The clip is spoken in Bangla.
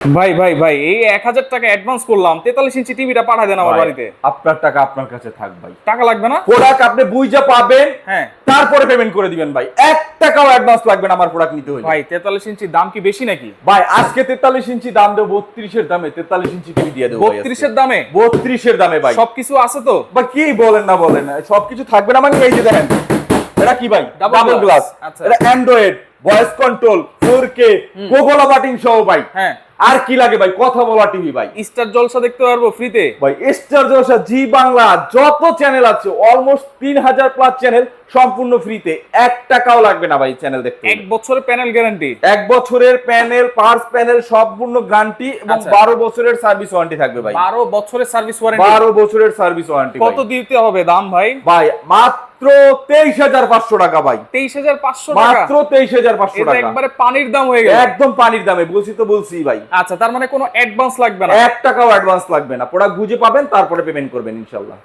ভাই ভাই ভাই এই 1000 টাকা অ্যাডভান্স করলাম, 43 ইঞ্চি টিভিটা পাঠায় দেন আমার বাড়িতে। আপনার টাকা আপনার কাছে থাক ভাই। টাকা লাগবে না? প্রোডাক্ট আপনি বুঝে পাবেন, হ্যাঁ তারপরে পেমেন্ট করে দিবেন ভাই। 1 টাকাও অ্যাডভান্স লাগবে না আমার প্রোডাক্ট নিতে হলে। ভাই 43 ইঞ্চি দাম কি বেশি নাকি? ভাই আজকে 43 ইঞ্চি দাম দেব 32 এর দামে, 43 ইঞ্চি টিভি দিয়ে দেব ভাই। 32 এর দামে? 32 এর দামে ভাই। সবকিছু আছে তো? বা কি বলেন না বলেন, সবকিছু থাকবে না মানে এই যে দেখেন, এটা কি ভাই? Double glass. আচ্ছা। এটা Android, voice control, 4K, Kokola budding সহ ভাই। হ্যাঁ। আর কি লাগে ভাই? কথা বলা টিভি ভাই। স্টার জলসা দেখতে পারবো ফ্রিতে? ভাই স্টার জলসা, জি বাংলা, যত চ্যানেল আছে অলমোস্ট 3000 প্লাস চ্যানেল সম্পূর্ণ ফ্রিতে। 1 টাকাও লাগবে না ভাই চ্যানেল দেখতে। 1 বছরের প্যানেল গ্যারান্টি? 1 বছরের প্যানেল, পার্স প্যানেল সম্পূর্ণ গ্যারান্টি এবং আচ্ছা। 12 বছরের সার্ভিস ওয়ারেন্টি থাকবে ভাই। 12 বছরের সার্ভিস ওয়ারেন্টি? 12 বছরের সার্ভিস ওয়ারেন্টি। কত দিতে হবে দাম ভাই? ভাই মাত্র 23500 টাকা ভাই। 23500 টাকা? মাত্র 23500 এটা টাকা। একবারে পানির দাম হয়ে গেল। একদম পানির দামে, বলছি তো বলছি ভাই। আচ্ছা, তার মানে কোনো অ্যাডভান্স লাগবে না? 1 টাকাও অ্যাডভান্স লাগবে না। প্রোডাক্ট বুঝে পাবেন, তারপরে পেমেন্ট করবেন ইনশাআল্লাহ।